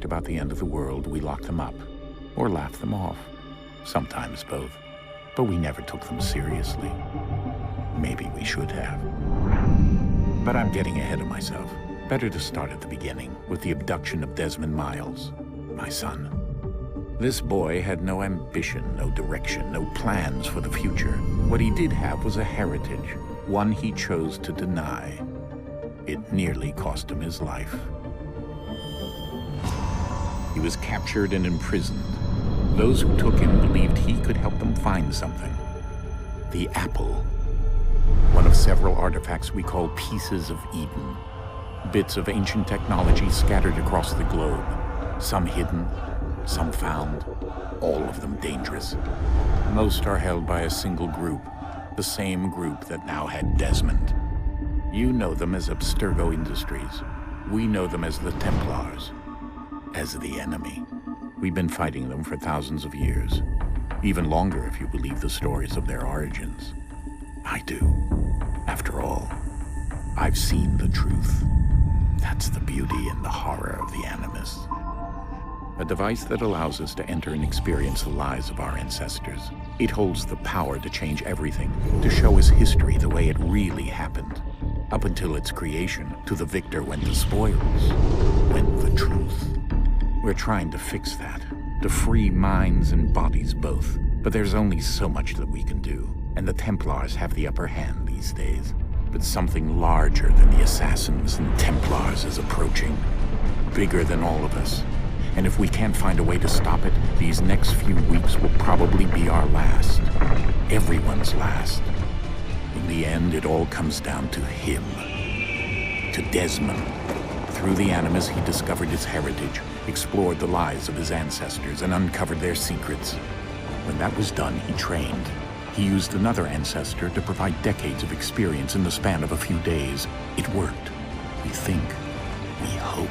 talked about the end of the world, we locked them up. Or laughed them off. Sometimes both. But we never took them seriously. Maybe we should have. But I'm getting ahead of myself. Better to start at the beginning, with the abduction of Desmond Miles, my son. This boy had no ambition, no direction, no plans for the future. What he did have was a heritage, one he chose to deny. It nearly cost him his life. He was captured and imprisoned. Those who took him believed he could help them find something. The apple. One of several artifacts we call pieces of Eden. Bits of ancient technology scattered across the globe. Some hidden, some found, all of them dangerous. Most are held by a single group, the same group that now had Desmond. You know them as Abstergo Industries. We know them as the Templars, as the enemy. We've been fighting them for thousands of years, even longer if you believe the stories of their origins. I do. After all, I've seen the truth. That's the beauty and the horror of the Animus. A device that allows us to enter and experience the lives of our ancestors. It holds the power to change everything, to show us history the way it really happened. Up until its creation, to the victor went the spoils, went the truth. We're trying to fix that, to free minds and bodies both. But there's only so much that we can do, and the Templars have the upper hand these days. But something larger than the Assassins and Templars is approaching, bigger than all of us. And if we can't find a way to stop it, these next few weeks will probably be our last. Everyone's last. In the end, it all comes down to him. To Desmond. Through the Animus, he discovered his heritage, explored the lives of his ancestors, and uncovered their secrets. When that was done, he trained. He used another ancestor to provide decades of experience in the span of a few days. It worked. We think. We hope.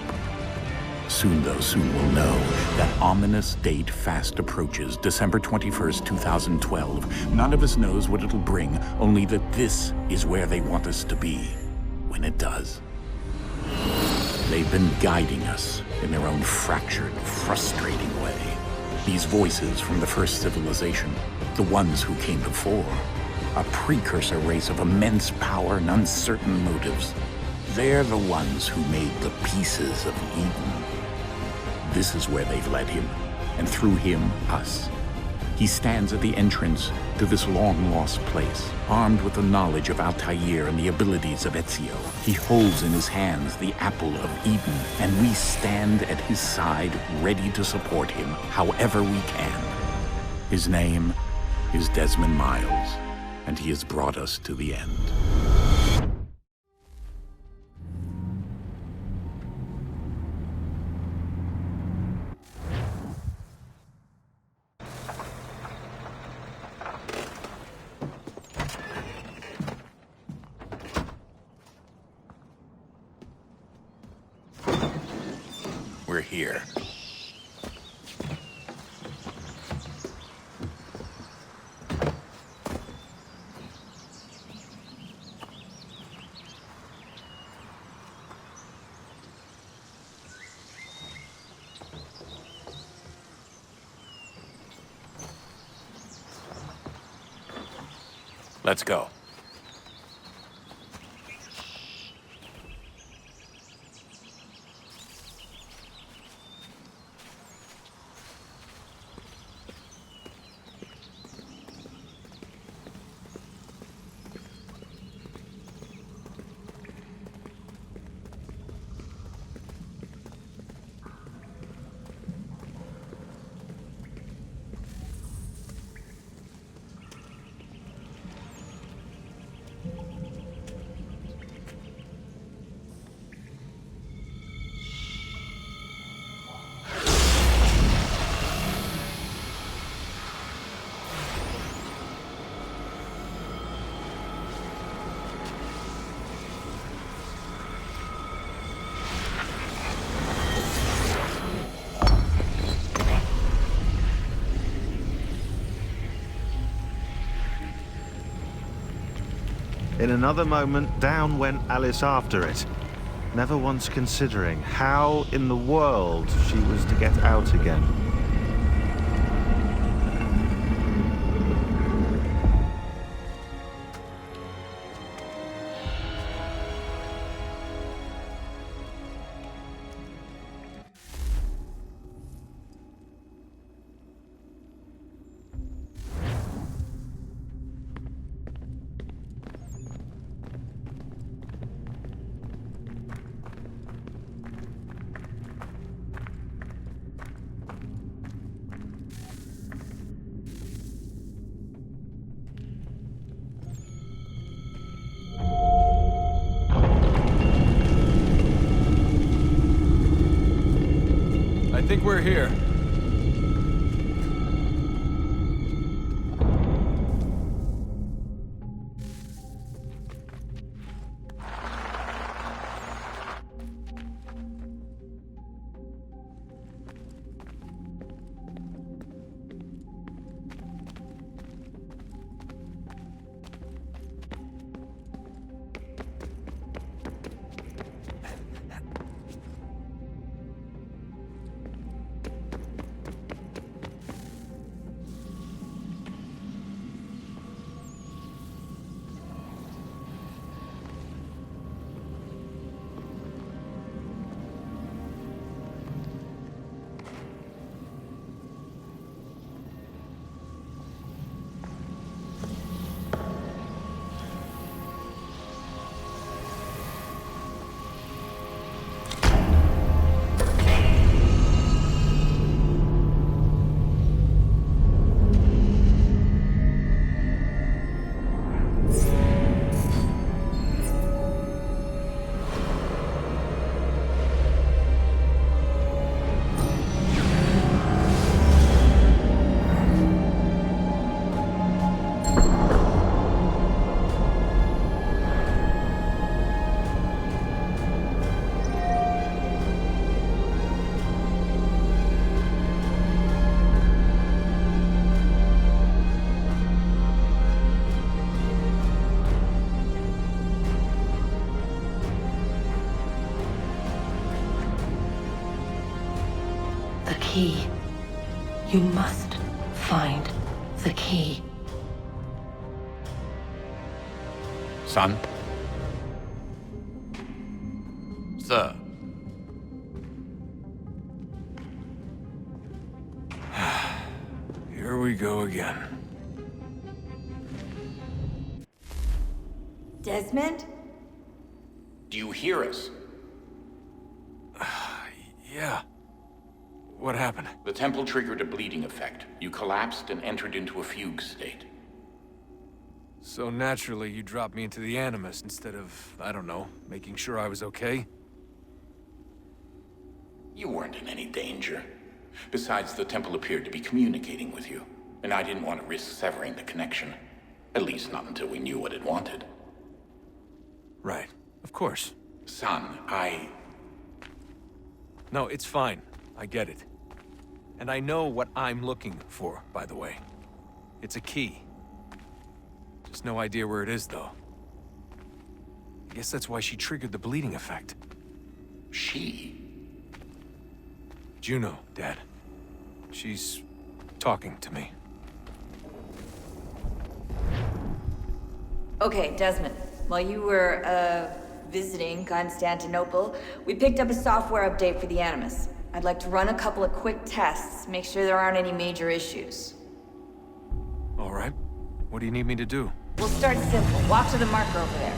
Soon, though, soon we'll know. That ominous date fast approaches, December 21st, 2012. None of us knows what it'll bring, only that this is where they want us to be, when it does. They've been guiding us in their own fractured, frustrating way. These voices from the first civilization, the ones who came before, a precursor race of immense power and uncertain motives. They're the ones who made the pieces of Eden. This is where they've led him, and through him, us. He stands at the entrance to this long-lost place, armed with the knowledge of Altair and the abilities of Ezio. He holds in his hands the apple of Eden, and we stand at his side, ready to support him however we can. His name is Desmond Miles, and he has brought us to the end. We're here. Let's go. In another moment, down went Alice after it. never once considering how in the world she was to get out again. I think we're here. The key. You must find the key. Son? Sir. Here we go again. Desmond? Do you hear us? Yeah. What happened? The temple triggered a bleeding effect. You collapsed and entered into a fugue state. So naturally, you dropped me into the Animus instead of, I don't know, making sure I was okay? You weren't in any danger. Besides, the temple appeared to be communicating with you, and I didn't want to risk severing the connection. At least not until we knew what it wanted. Right. Of course. Son, No, it's fine. I get it. And I know what I'm looking for, by the way. It's a key. Just no idea where it is, though. I guess that's why she triggered the bleeding effect. She? Juno, Dad. She's talking to me. Okay, Desmond. While you were, visiting Constantinople, we picked up a software update for the Animus. I'd like to run a couple of quick tests, make sure there aren't any major issues. All right. What do you need me to do? We'll start simple. Walk to the marker over there.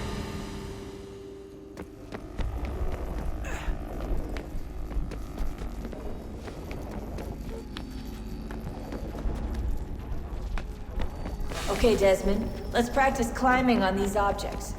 Okay, Desmond. Let's practice climbing on these objects.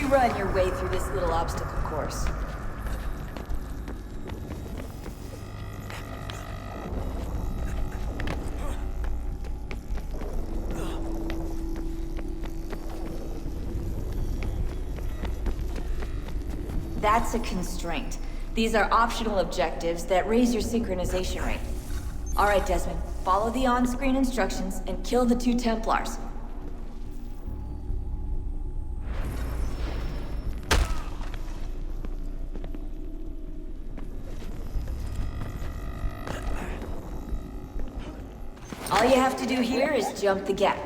Run your way through this little obstacle course. That's a constraint. These are optional objectives that raise your synchronization rate. Alright, Desmond. Follow the on-screen instructions and kill the 2 Templars. All you have to do here is jump the gap.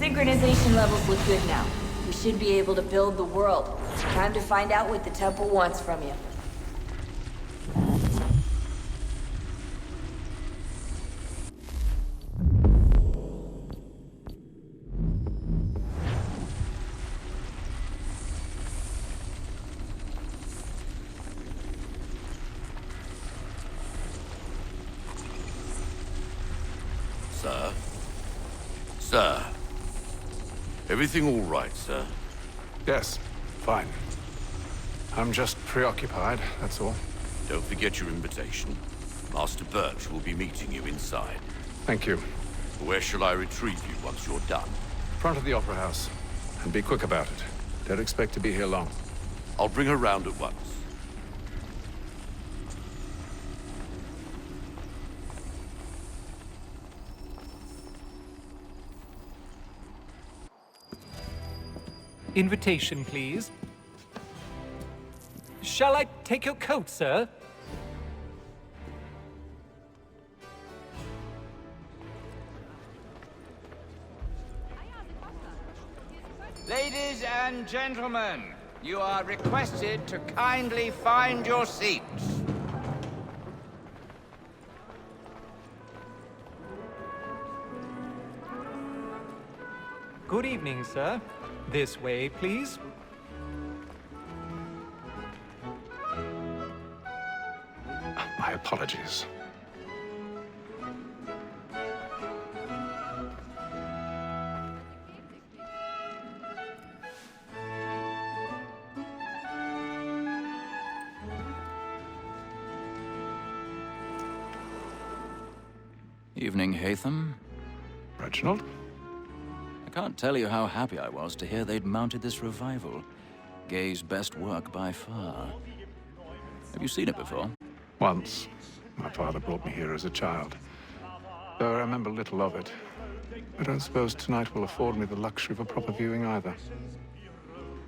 Synchronization levels look good now. We should be able to build the world. Time to find out what the temple wants from you. Sir? Sir? Everything all right, sir? Yes, fine. I'm just preoccupied, that's all. Don't forget your invitation. Master Birch will be meeting you inside. Thank you. Where shall I retrieve you once you're done? Front of the Opera House. And be quick about it. Don't expect to be here long. I'll bring her round at once. Invitation, please. Shall I take your coat, sir? Ladies and gentlemen, you are requested to kindly find your seats. Good evening, sir. This way, please. My apologies. Evening, Haytham. Reginald? I can't tell you how happy I was to hear they'd mounted this revival. Gay's best work by far. Have you seen it before? Once. My father brought me here as a child. Though I remember little of it. I don't suppose tonight will afford me the luxury of a proper viewing either.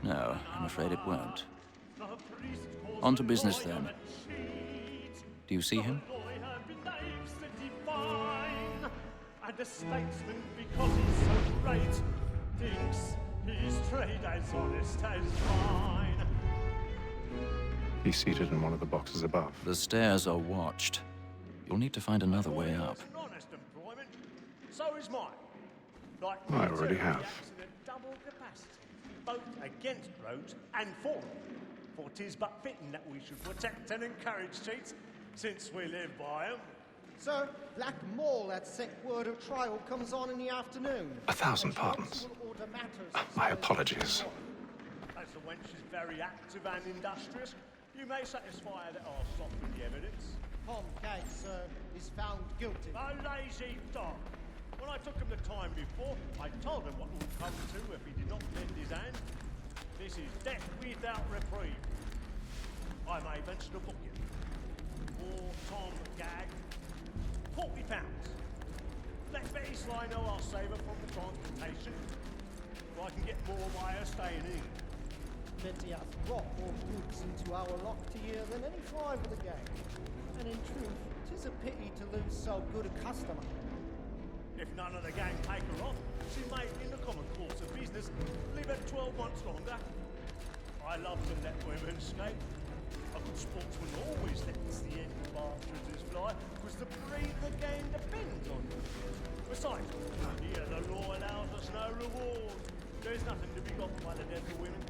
No, I'm afraid it won't. On to business then. Do you see him? And a statesman, because he's so great, thinks his trade as honest as mine. He's seated in one of the boxes above. The stairs are watched. You'll need to find another way up. It's an honest employment. So is mine. Like I already have. in a double capacity, both against roads and for them. For 'tis but fitting that we should protect and encourage cheats, since we live by 'em. Sir, Black Mall at sect word of trial comes on in the afternoon. 1,000 pardons. My apologies. As the wench is very active and industrious, you may satisfy her that I'll stop with the evidence. Tom Gag, sir, is found guilty. A lazy dog. When I took him the time before, I told him what would come to if he did not lend his hand. This is death without reprieve. I may venture to book you. For Tom Gag, £40. Let Betty Sly know I'll save her from the transportation, so I can get more by her staying in. Betty hath brought more goods into our locked here than any fly of the gang. And in truth, 'tis a pity to lose so good a customer. If none of the gang take her off, she may, in the common course of business, live at 12 months longer. I love to let women escape. A good sportsman always lets the end partridges fly, because the breed of the game depends on them. Besides, here the law allows us no reward. There's nothing to be got by the death of women,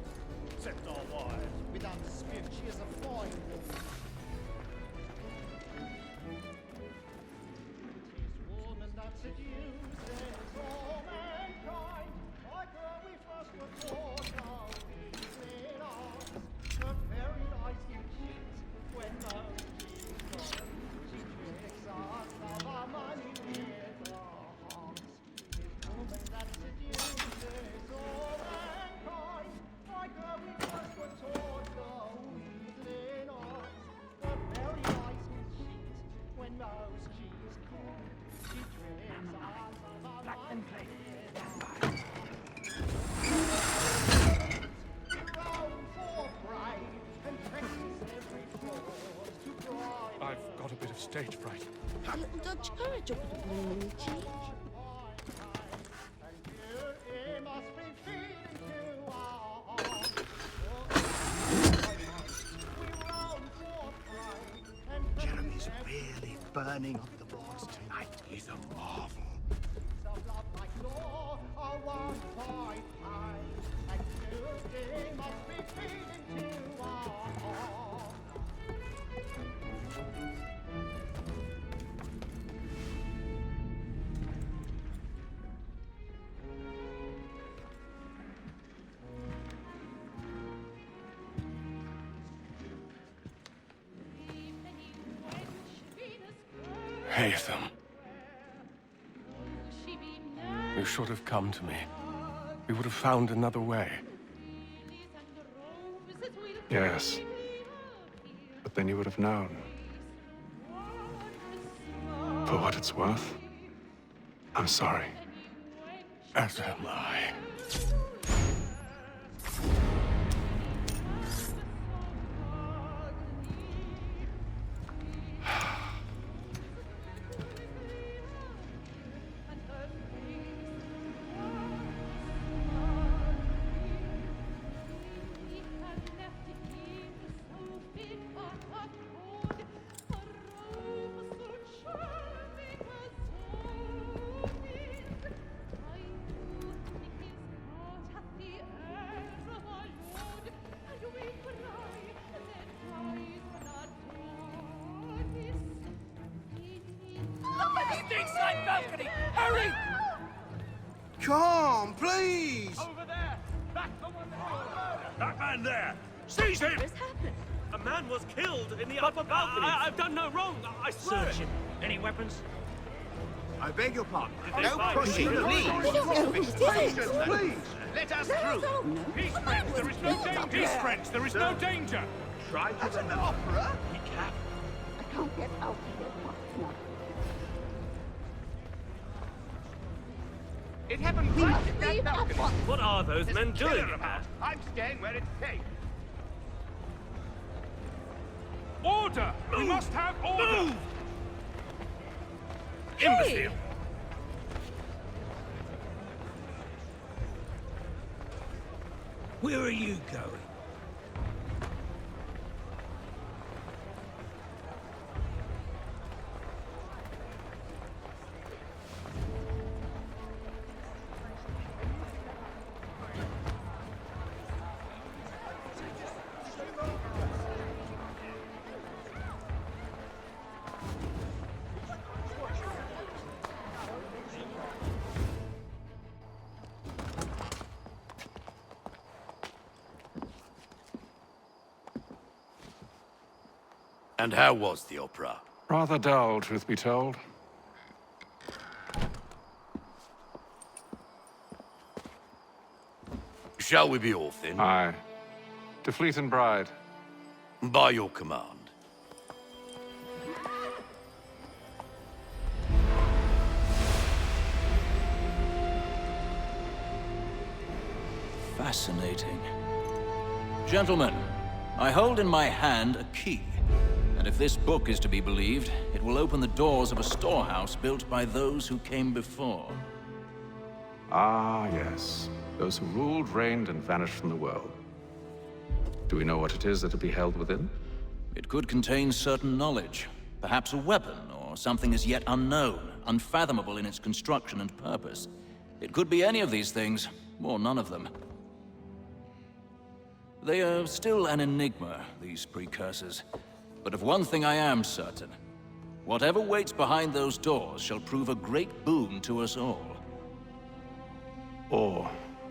except our wives. Without dispute, she is a fine woman. Woman that seduces all mankind, like her we first were taught how easily lost. Her very eyes give cheat when the she tricks us of our money with her hearts. Woman that seduces all mankind, like her we first were taught how easily lost. Her very eyes give cheat when those cheats come. She tricks us of our money with her hearts. I've got a bit of stage fright. Don't courage up the blooming cheek. Jeremy's really burning on the boards tonight. He's a marvel. Haytham. You should have come to me. We would have found another way. Yes. But then you would have known. For what it's worth, I'm sorry. As am I. Stateside balcony! Hurry! Come, please! Over there! That's the one That man there! Seize him! What's happened? A man was killed in the upper balcony. I've done no wrong. I swear Search him. Any weapons? I beg your pardon. No pushing, please! We don't know who did it. Please! Let us No, through. no. Peace, friends, there is no danger. Peace, friends, there is no danger. Try to the opera? He can't. I can't get out of here. No. It happened We right must at that leave at balcony. once. What are those There's men a killer doing? about. I'm staying where it's safe. Order! We must have order! Move! Imbecile! Where are you going? And how was the opera? Rather dull, truth be told. Shall we be off then? Aye. To Fleet and Bride. By your command. Fascinating. Gentlemen, I hold in my hand a key. And if this book is to be believed, it will open the doors of a storehouse built by those who came before. Ah, yes. Those who ruled, reigned, and vanished from the world. Do we know what it is that will be held within? It could contain certain knowledge. Perhaps a weapon, or something as yet unknown, unfathomable in its construction and purpose. It could be any of these things, or none of them. They are still an enigma, these precursors. But of one thing I am certain. Whatever waits behind those doors shall prove a great boon to us all. Or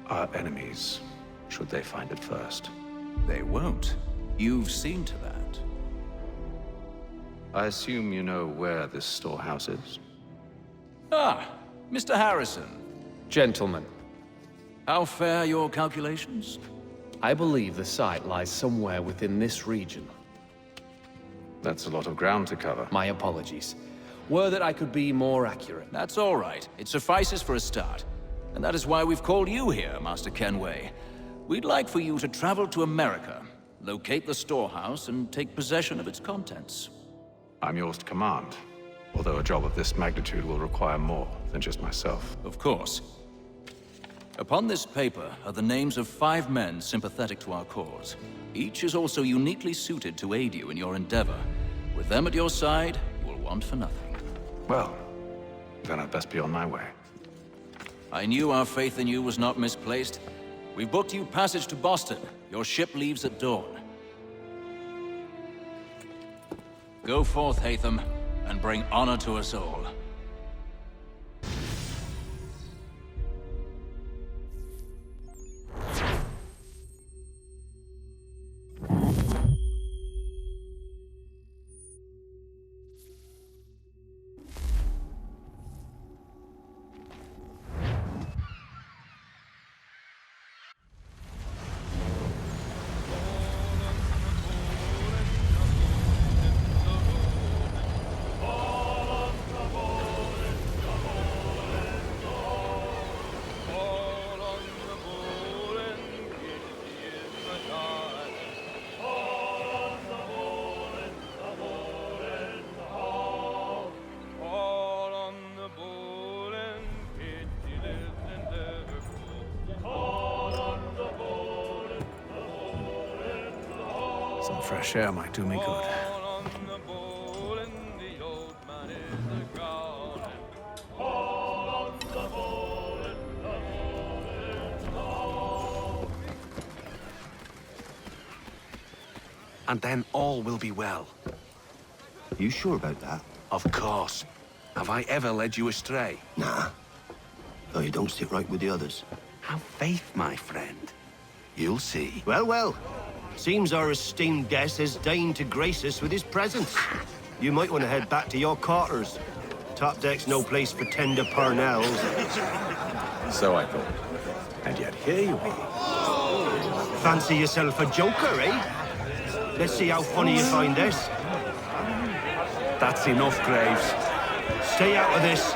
our enemies, should they find it first. They won't. You've seen to that. I assume you know where this storehouse is? Ah, Mr. Harrison. Gentlemen, How fare your calculations? I believe the site lies somewhere within this region. That's a lot of ground to cover. My apologies. Were that I could be more accurate. That's all right. It suffices for a start. And that is why we've called you here, Master Kenway. We'd like for you to travel to America, locate the storehouse, and take possession of its contents. I'm yours to command, although a job of this magnitude will require more than just myself. Of course. Upon this paper are the names of 5 men sympathetic to our cause. Each is also uniquely suited to aid you in your endeavor. With them at your side, you will want for nothing. Well, then I'd best be on my way. I knew our faith in you was not misplaced. We've booked you passage to Boston. Your ship leaves at dawn. Go forth, Hatham, and bring honor to us all. Some fresh air might do me good. And then all will be well. You sure about that? Of course. Have I ever led you astray? Nah. Though you don't sit right with the others. Have faith, my friend. You'll see. Well, well. Seems our esteemed guest has deigned to grace us with his presence. You might want to head back to your quarters. Top deck's no place for tender parnells. So I thought. And yet here you are. Fancy yourself a joker, eh? Let's see how funny you find this. That's enough, Graves. Stay out of this.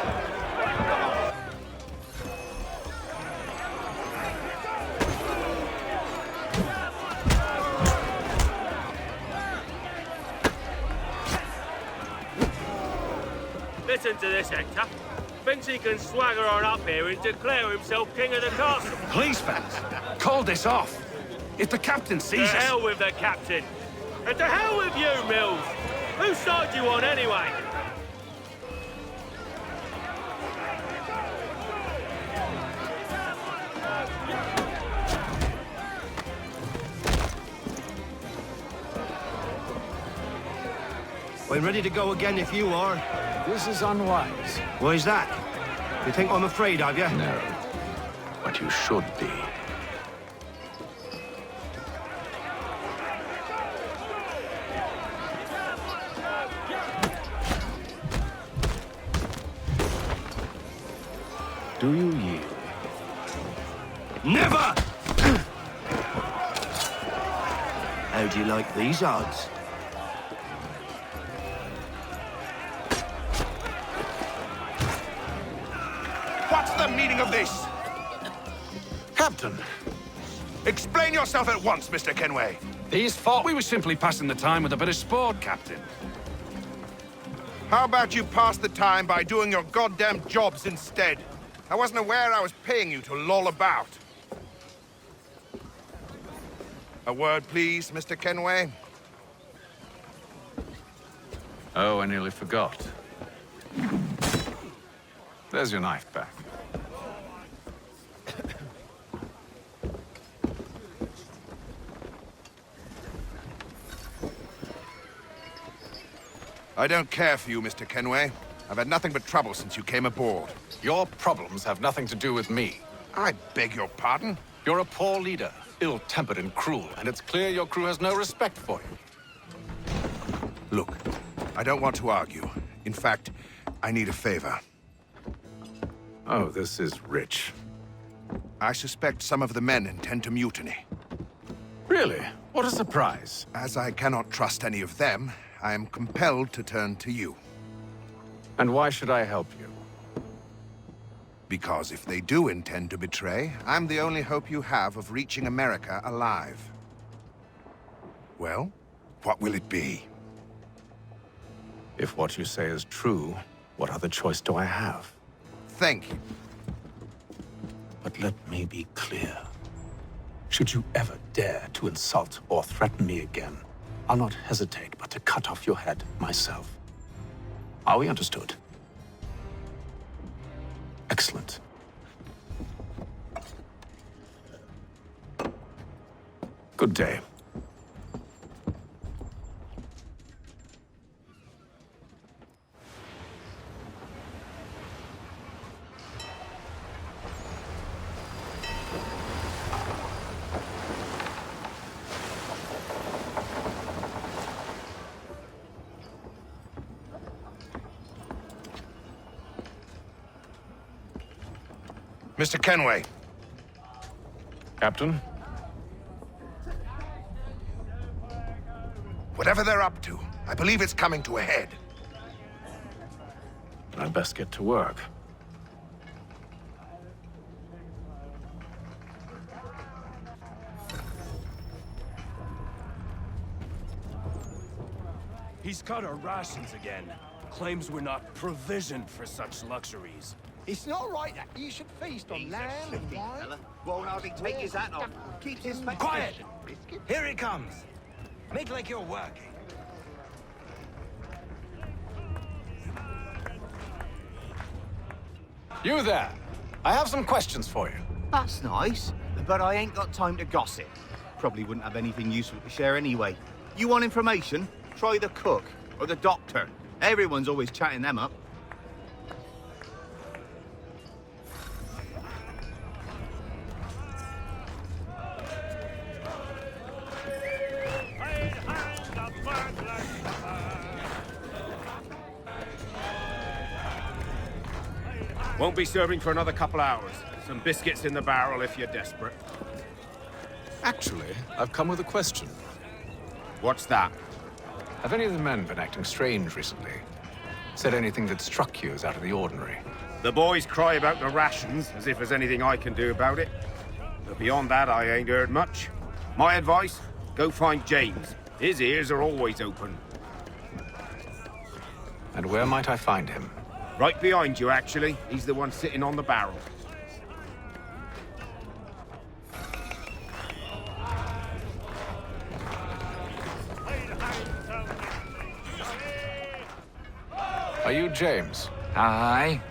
Listen to this, Hector. Thinks he can swagger on up here and declare himself king of the castle. Please, fellas, call this off. If the captain sees us... To hell with the captain. And to hell with you, Mills. Whose side you on, anyway? I'm ready to go again if you are. This is unwise. Why's that? You think I'm afraid of you? No. But you should be. Do you yield? Never! How do you like these odds? What's the meaning of this? Captain, Explain yourself at once, Mr. Kenway. these thought we were simply passing the time with a bit of sport, Captain. How about you pass the time by doing your goddamn jobs instead? I wasn't aware I was paying you to loll about. A word, please, Mr. Kenway. Oh, I nearly forgot. There's your knife back. I don't care for you, Mr. Kenway. I've had nothing but trouble since you came aboard. Your problems have nothing to do with me. I beg your pardon? You're a poor leader, ill-tempered and cruel, and it's clear your crew has no respect for you. Look, I don't want to argue. In fact, I need a favor. Oh, this is rich. I suspect some of the men intend to mutiny. Really? What a surprise. As I cannot trust any of them, I am compelled to turn to you. And why should I help you? Because if they do intend to betray, I'm the only hope you have of reaching America alive. Well, what will it be? If what you say is true, what other choice do I have? Thank you. But let me be clear. Should you ever dare to insult or threaten me again, I'll not hesitate but to cut off your head myself. Are we understood? Excellent. Good day. Mr. Kenway. Captain? Whatever they're up to, I believe it's coming to a head. I'd best get to work. He's cut our rations again. Claims we're not provisioned for such luxuries. It's not right that you should feast on lamb and wine. Won't hardly take his hat off. Keeps his face. Quiet! Here he comes. Make like you're working. You there! I have some questions for you. That's nice, but I ain't got time to gossip. Probably wouldn't have anything useful to share anyway. You want information? Try the cook or the doctor. Everyone's always chatting them up. Won't be serving for another couple hours. Some biscuits in the barrel if you're desperate. Actually, I've come with a question. What's that? Have any of the men been acting strange recently? Said anything that struck you as out of the ordinary? The boys cry about the rations, as if there's anything I can do about it. But beyond that, I ain't heard much. My advice, go find James. His ears are always open. And where might I find him? Right behind you, actually. He's the one sitting on the barrel. Are you James? Hi.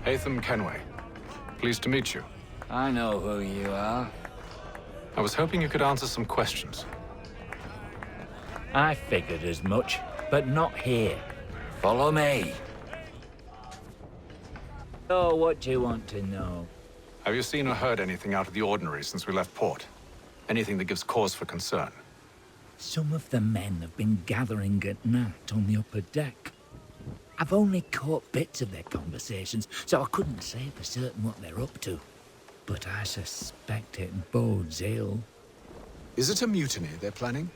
Haytham Kenway. Pleased to meet you. I know who you are. I was hoping you could answer some questions. I figured as much, but not here. Follow me. So, what do you want to know? Have you seen or heard anything out of the ordinary since we left port? Anything that gives cause for concern? Some of the men have been gathering at night on the upper deck. I've only caught bits of their conversations, so I couldn't say for certain what they're up to. But I suspect it bodes ill. Is it a mutiny they're planning?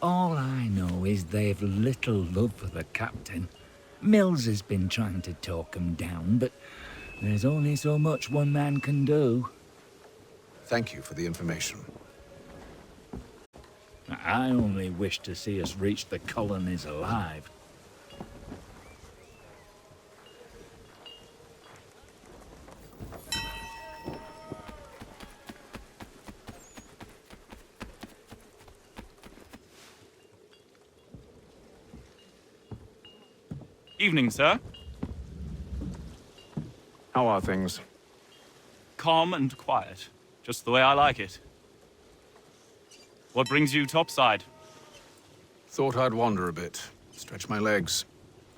All I know is they've little love for the captain. Mills has been trying to talk 'em down, but there's only so much one man can do. Thank you for the information. I only wish to see us reach the colonies alive. Evening, sir. How are things? Calm and quiet. Just the way I like it. What brings you topside? Thought I'd wander a bit. Stretch my legs.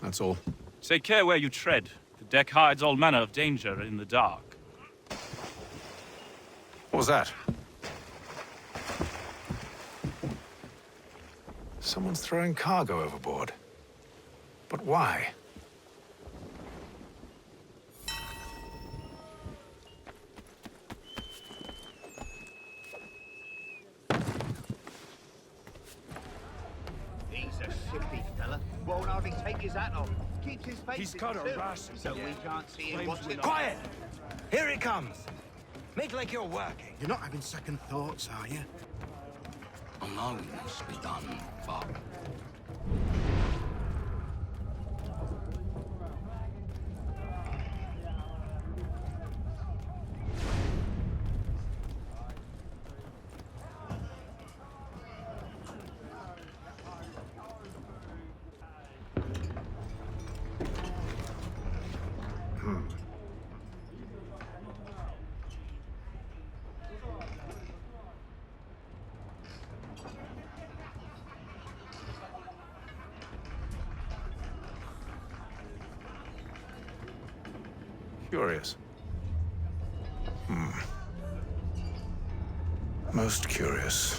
That's all. Take care where you tread. The deck hides all manner of danger in the dark. What was that? Someone's throwing cargo overboard. But why? He's a shifty fella. Won't hardly take his hat off. Keeps his face. He's got a still, rush. so we can't see him watching. Quiet! Here it comes. Make like you're working. You're not having second thoughts, are you? I know it must be done, but... Curious. Most curious.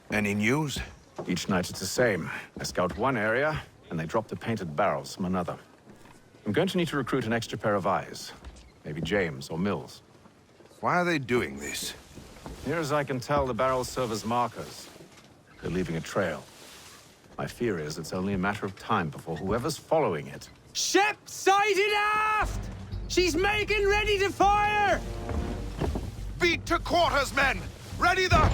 Any news? Each night it's the same. I scout one area, and they drop the painted barrels from another. I'm going to need to recruit an extra pair of eyes. Maybe James or Mills. Why are they doing this? Near as I can tell, the barrels serve as markers. They're leaving a trail. My fear is it's only a matter of time before whoever's following it... Ship sighted aft! She's making ready to fire! Beat to quarters, men! Ready the...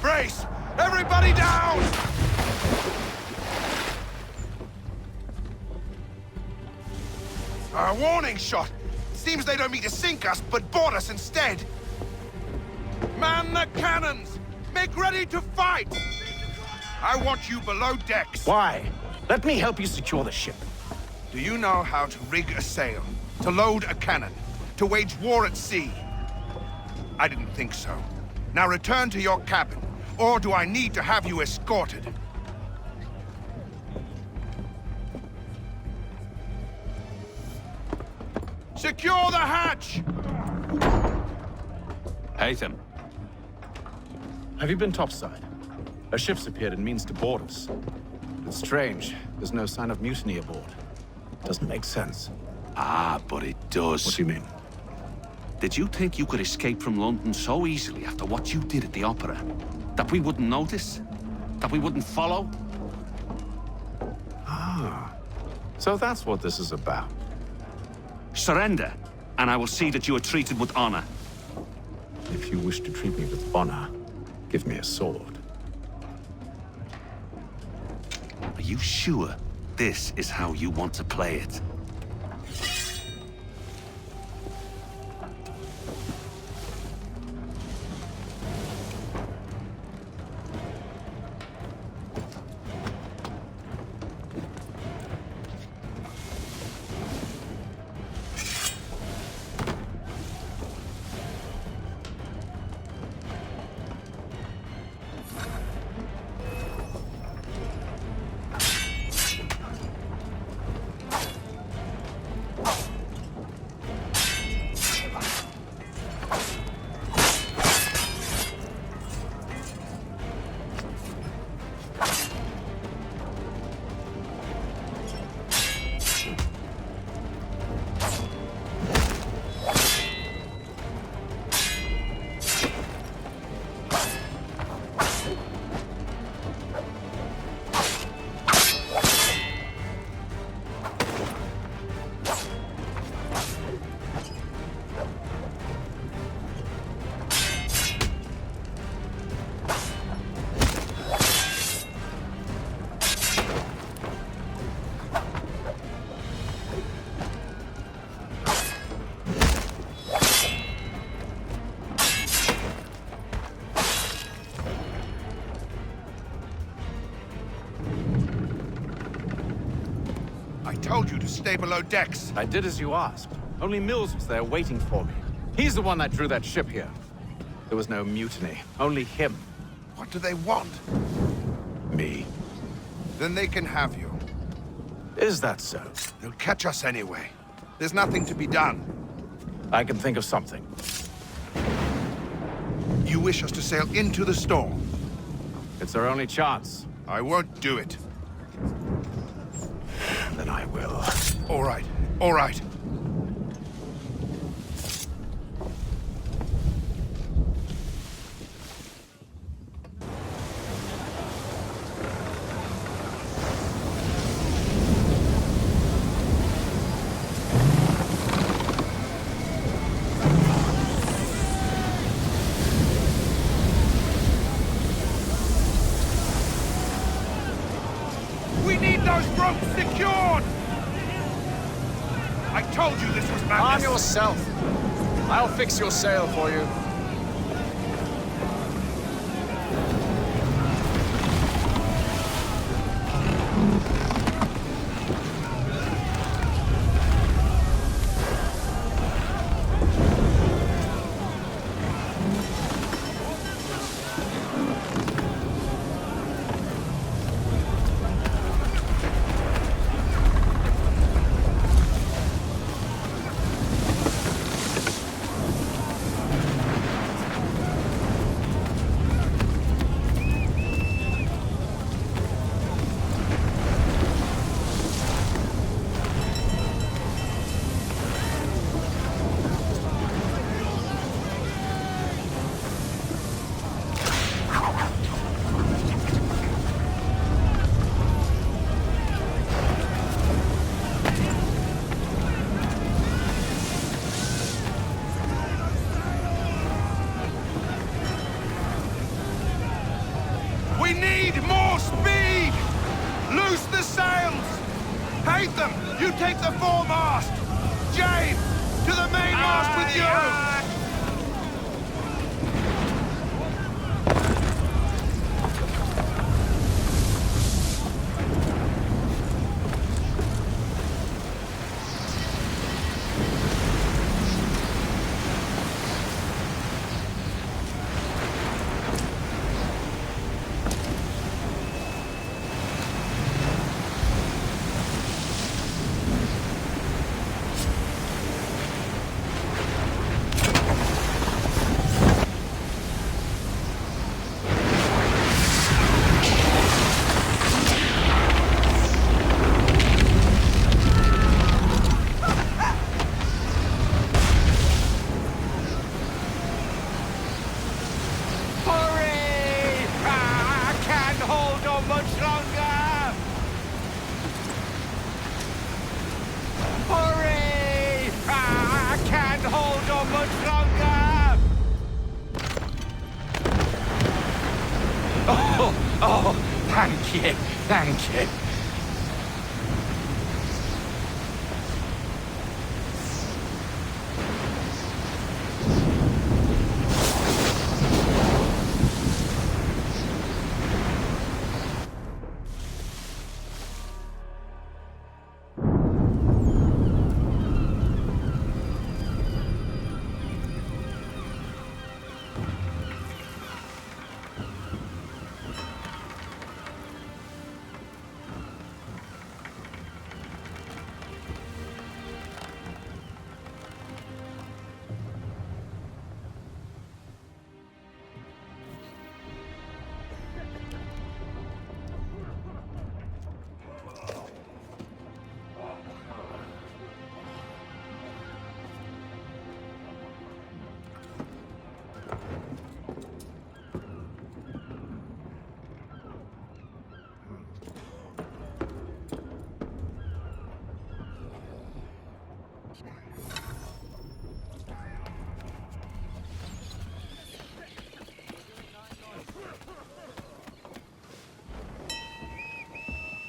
Brace! Everybody down! A warning shot! Seems they don't mean to sink us, but board us instead! Man the cannons! Make ready to fight! I want you below decks. Why? Let me help you secure the ship. Do you know how to rig a sail? To load a cannon? To wage war at sea? I didn't think so. Now return to your cabin. Or do I need to have you escorted? Secure the hatch! Haytham. Have you been topside? A ship's appeared and means to board us. It's strange. There's no sign of mutiny aboard. Doesn't make sense. Ah, but it does. What do you mean? Did you think you could escape from London so easily after what you did at the opera? That we wouldn't notice? That we wouldn't follow? Ah. So that's what this is about. Surrender, and I will see that you are treated with honor. If you wish to treat me with honor, give me a sword. Are you sure this is how you want to play it? told you to stay below decks. I did as you asked. Only Mills was there waiting for me. He's the one that drew that ship here. There was no mutiny, only him. What do they want? Me. Then they can have you. Is that so? They'll catch us anyway. There's nothing to be done. I can think of something. You wish us to sail into the storm? It's our only chance. I won't do it. Then I will. All right, all right. We need those ropes secured! I told you this was madness! Arm yourself. I'll fix your sail for you. We need more speed! Loose the sails! Haytham, you take the foremast! James, to the mainmast with you! Oh, thank you, thank you.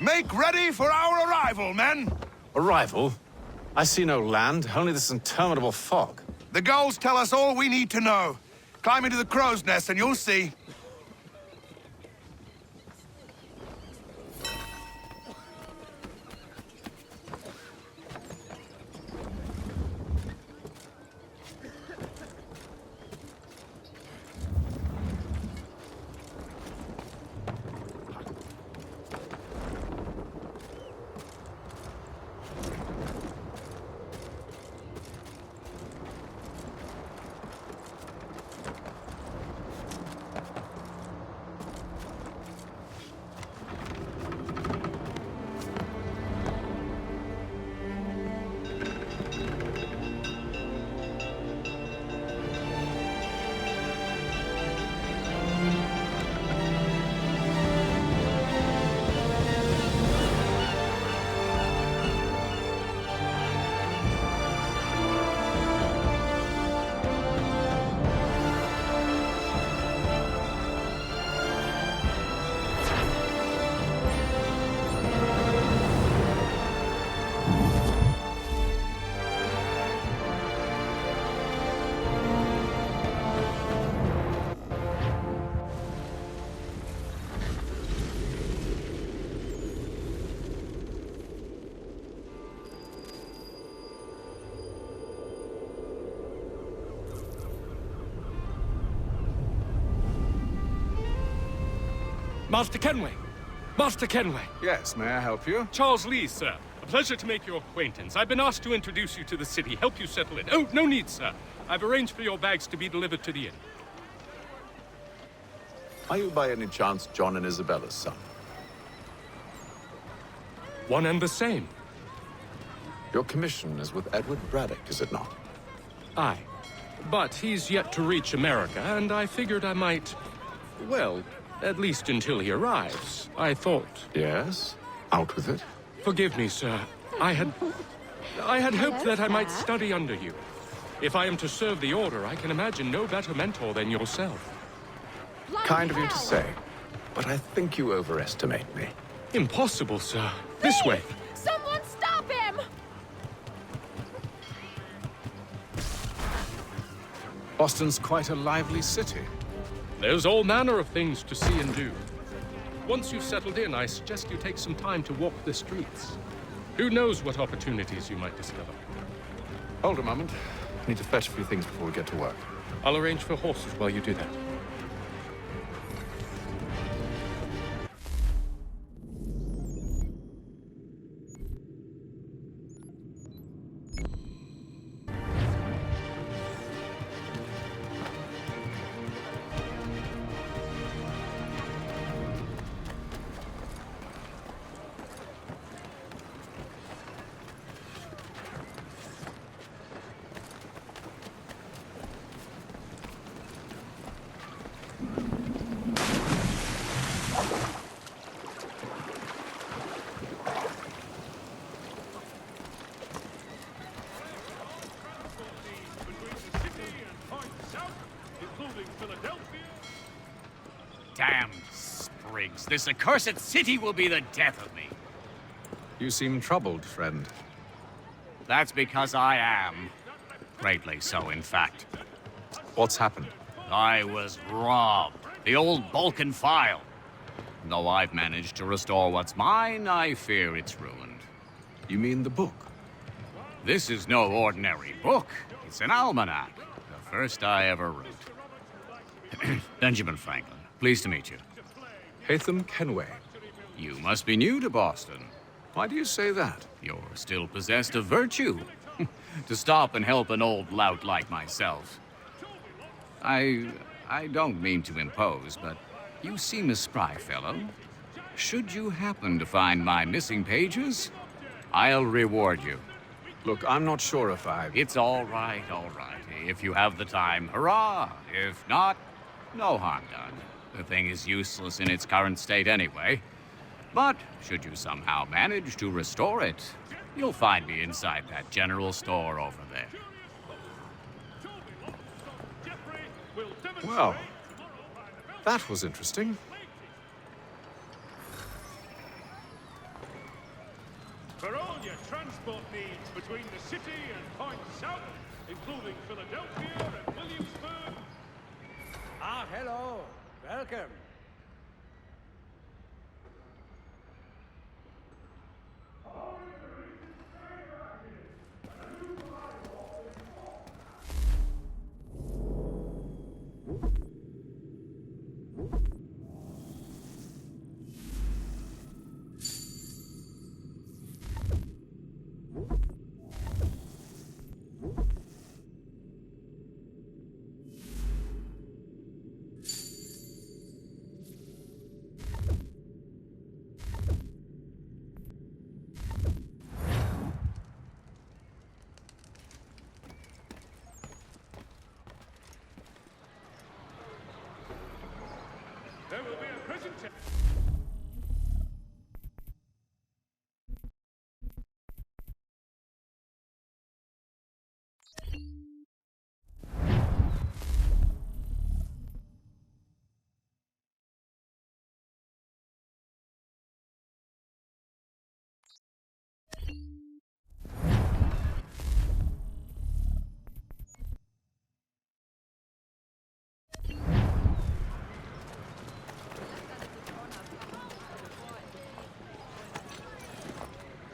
Make ready for our arrival, men! Arrival? I see no land, only this interminable fog. The gulls tell us all we need to know. Climb into the crow's nest and you'll see. Master Kenway! Master Kenway! Yes, may I help you? Charles Lee, sir. A pleasure to make your acquaintance. I've been asked to introduce you to the city, help you settle in. Oh, no need, sir. I've arranged for your bags to be delivered to the inn. Are you by any chance John and Isabella's son? One and the same. Your commission is with Edward Braddock, is it not? Aye. But he's yet to reach America, and I figured I might... Well, at least until he arrives, I thought. Yes? Out with it. Forgive me, sir. I had hoped that I might study under you. If I am to serve the Order, I can imagine no better mentor than yourself. Kind of you to say, but I think you overestimate me. Impossible, sir. This way. Someone stop him! Boston's quite a lively city. There's all manner of things to see and do. Once you've settled in, I suggest you take some time to walk the streets. Who knows what opportunities you might discover. Hold a moment. I need to fetch a few things before we get to work. I'll arrange for horses while you do that. Damn sprigs. This accursed city will be the death of me. You seem troubled, friend. That's because I am. Greatly so, in fact. What's happened? I was robbed. The old Balkan file. Though I've managed to restore what's mine, I fear it's ruined. You mean the book? This is no ordinary book. It's an almanac. The first I ever wrote. Benjamin Franklin. Pleased to meet you. Haytham Kenway. You must be new to Boston. Why do you say that? You're still possessed of virtue. To stop and help an old lout like myself. I don't mean to impose, but you seem a spry fellow. Should you happen to find my missing pages, I'll reward you. Look, I'm not sure if I... It's all right, all right. If you have the time, hurrah! If not, no harm done. The thing is useless in its current state anyway. But should you somehow manage to restore it, you'll find me inside that general store over there. Well, that was interesting. For all your transport needs between the city and Point South, including Philadelphia and Williamsburg. Ah, hello. Welcome. There will be a presentation.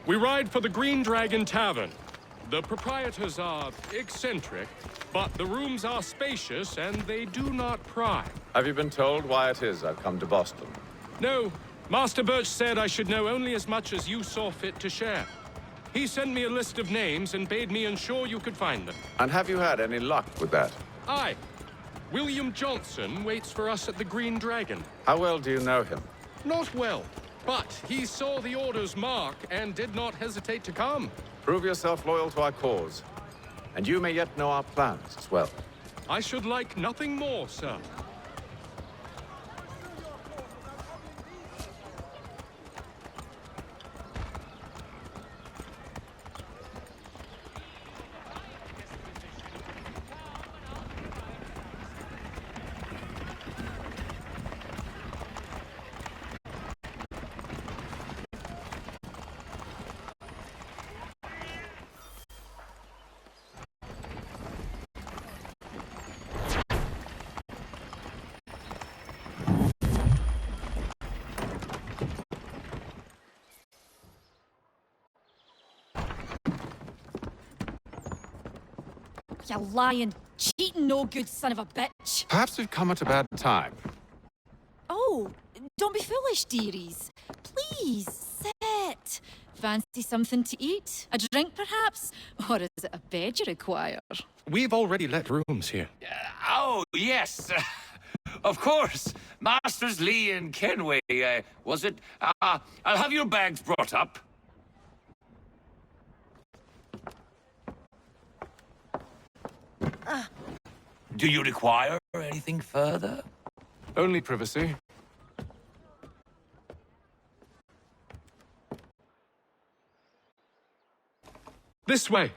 We ride for the Green Dragon Tavern. The proprietors are eccentric, but the rooms are spacious and they do not pry. Have you been told why it is I've come to Boston? No, Master Birch said I should know only as much as you saw fit to share. He sent me a list of names and bade me ensure you could find them. And have you had any luck with that? Aye. William Johnson waits for us at the Green Dragon. How well do you know him? Not well, but he saw the Order's mark and did not hesitate to come. Prove yourself loyal to our cause. And you may yet know our plans as well. I should like nothing more, sir. You lying, cheating, no good son of a bitch. Perhaps we've come at a bad time. Oh, don't be foolish, dearies. Please, sit. Fancy something to eat? A drink, perhaps? Or is it a bed you require? We've already let rooms here. Oh, yes. Of course. Masters Lee and Kenway, was it? I'll have your bags brought up. Do you require anything further? Only privacy. This way.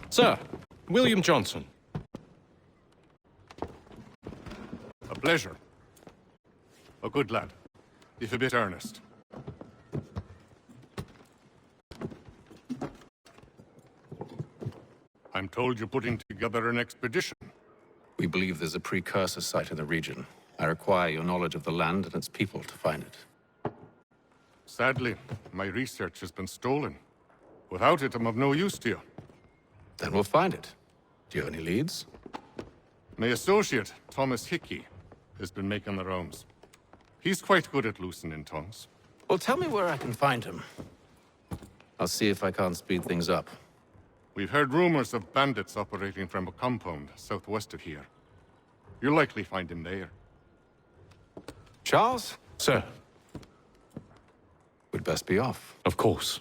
Sir, William Johnson. A pleasure. A good lad, if a bit earnest. I'm told you're putting together an expedition. We believe there's a precursor site in the region. I require your knowledge of the land and its people to find it. Sadly, my research has been stolen. Without it, I'm of no use to you. Then we'll find it. Do you have any leads? My associate, Thomas Hickey, has been making the rounds. He's quite good at loosening tongues. Well, tell me where I can find him. I'll see if I can't speed things up. We've heard rumors of bandits operating from a compound southwest of here. You'll likely find him there. Charles? Sir. We'd best be off. Of course.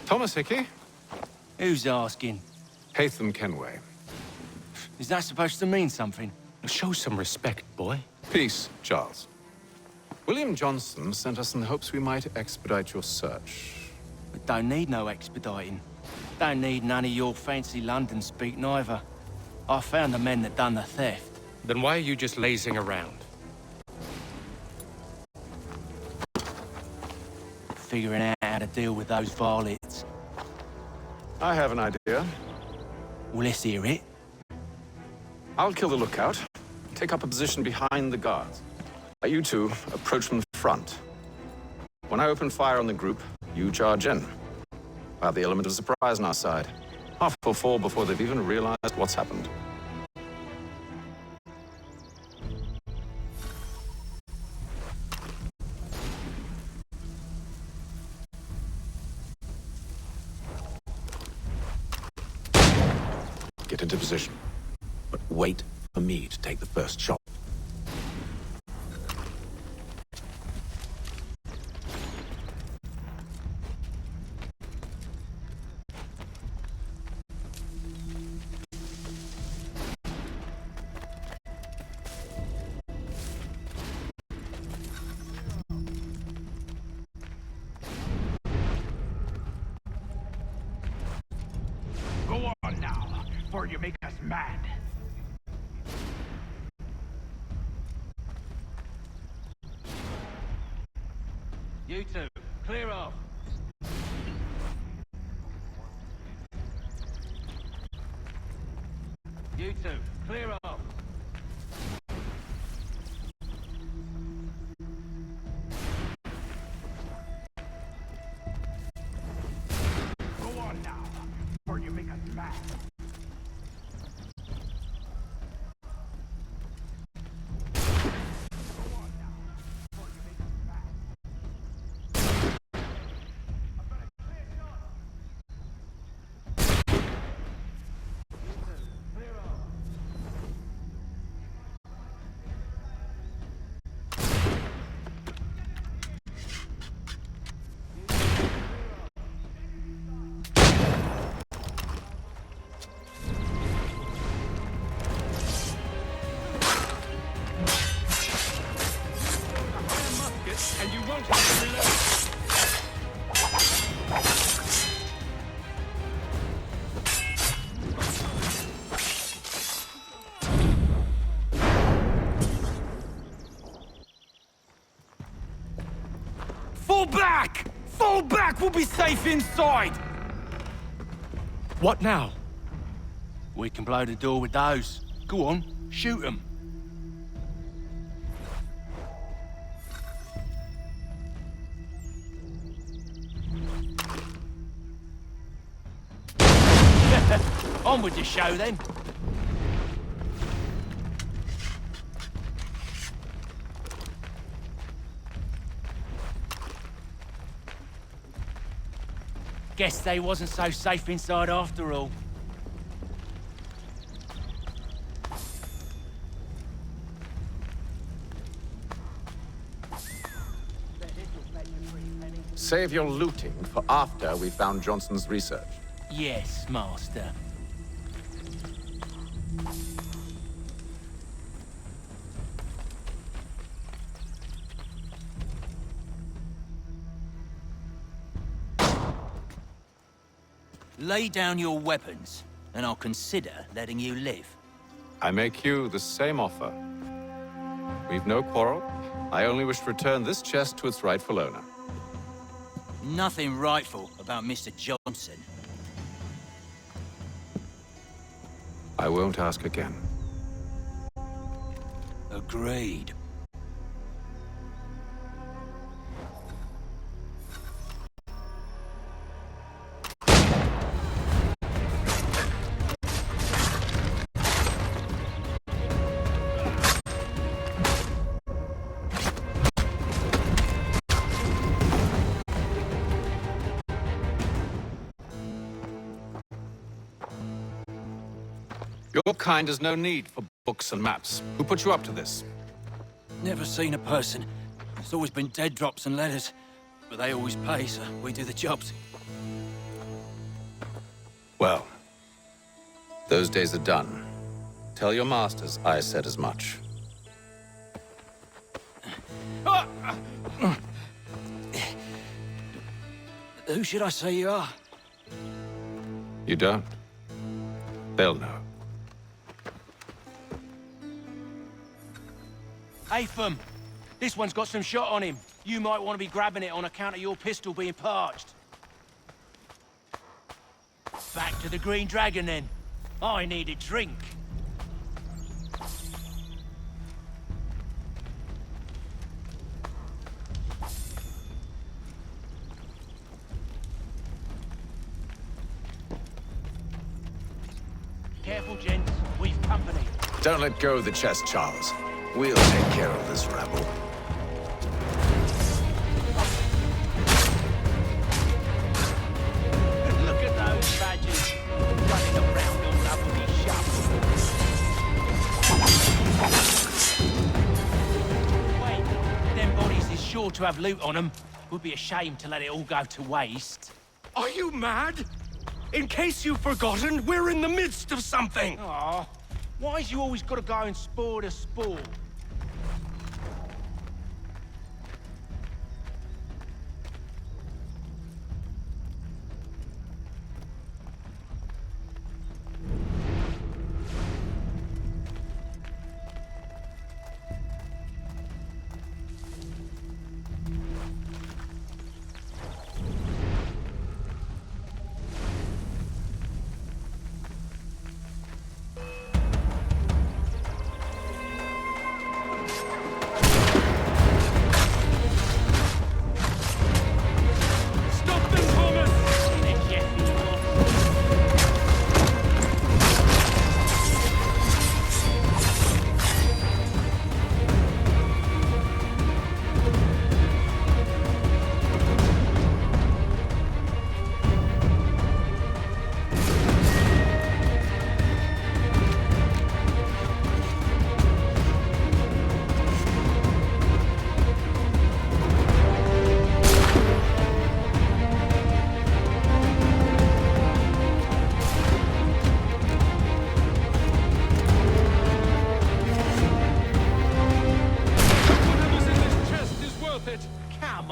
Thomas Hickey? Who's asking? Haytham Kenway. Is that supposed to mean something? Show some respect, boy. Peace, Charles. William Johnson sent us in the hopes we might expedite your search. We don't need no expediting. Don't need none of your fancy London speak neither. I found the men that done the theft. Then why are you just lazing around? Figuring out how to deal with those varlets. I have an idea. Well, let's hear it. I'll kill the lookout. Take up a position behind the guards. You two approach from the front. When I open fire on the group, you charge in. I have the element of surprise on our side. Half will fall before they've even realized what's happened. Get into position, but wait for me to take the first shot. before you make us mad. You two, clear off. You two, clear off. Go on now, before you make us mad. And you won't have to reload. Fall back! Fall back! We'll be safe inside! What now? We can blow the door with those. Go on, shoot them. On with the show, then. Guess they wasn't so safe inside after all. Save your looting for after we found Johnson's research. Yes, Master. Lay down your weapons, and I'll consider letting you live. I make you the same offer. We've no quarrel. I only wish to return this chest to its rightful owner. Nothing rightful about Mr. Johnson. I won't ask again. Agreed. Your kind has no need for books and maps. Who put you up to this? Never seen a person. It's always been dead drops and letters. But they always pay, so we do the jobs. Well, those days are done. Tell your masters I said as much. Who should I say you are? You don't? They'll know. Atham, this one's got some shot on him. You might want to be grabbing it on account of your pistol being parched. Back to the Green Dragon, then. I need a drink. Careful, gents. We've company. Don't let go of the chest, Charles. We'll take care of this rebel. Look at those badges running around all over these shops. Wait, them bodies is sure to have loot on them. Would be a shame to let it all go to waste. Are you mad? In case you've forgotten, we're in the midst of something! Aw, why's you always gotta go and spoil the sport?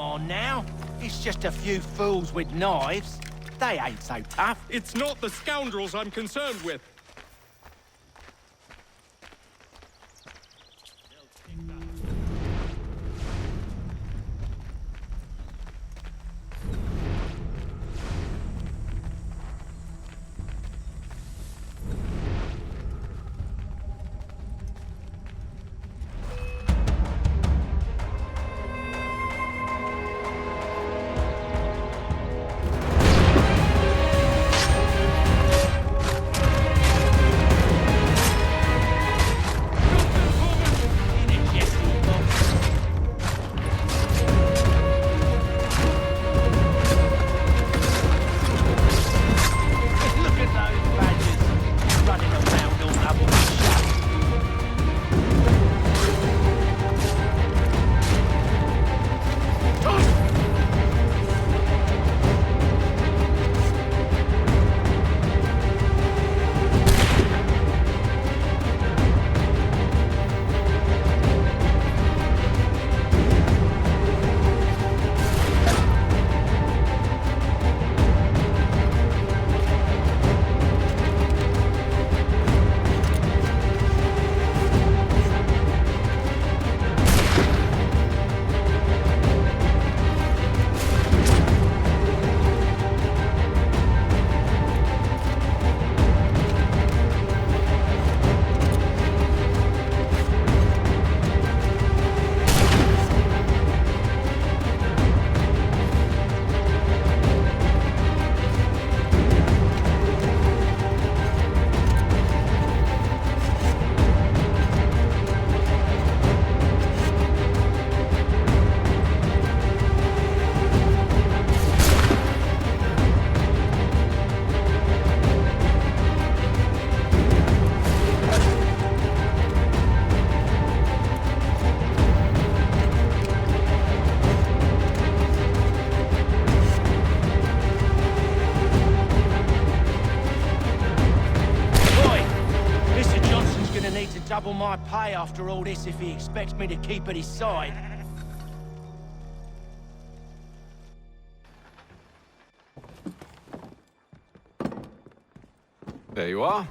on now. It's just a few fools with knives. They ain't so tough. It's not the scoundrels I'm concerned with. Double my pay after all this if he expects me to keep at his side. There you are.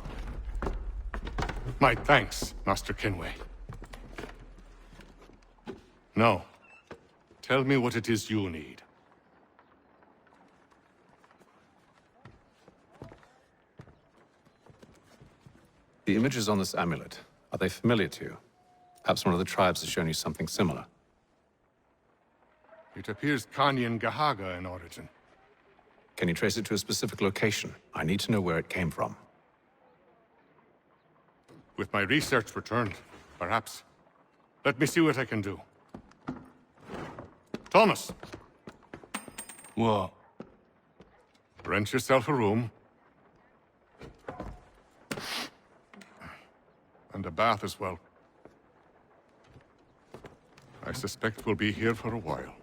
My thanks, Master Kenway. Now, tell me what it is you need. The images on this amulet, are they familiar to you? Perhaps one of the tribes has shown you something similar. It appears Kanyan Gahaga in origin. Can you trace it to a specific location? I need to know where it came from. With my research returned, perhaps. Let me see what I can do. Thomas! What? Rent yourself a room. And a bath as well. I suspect we'll be here for a while.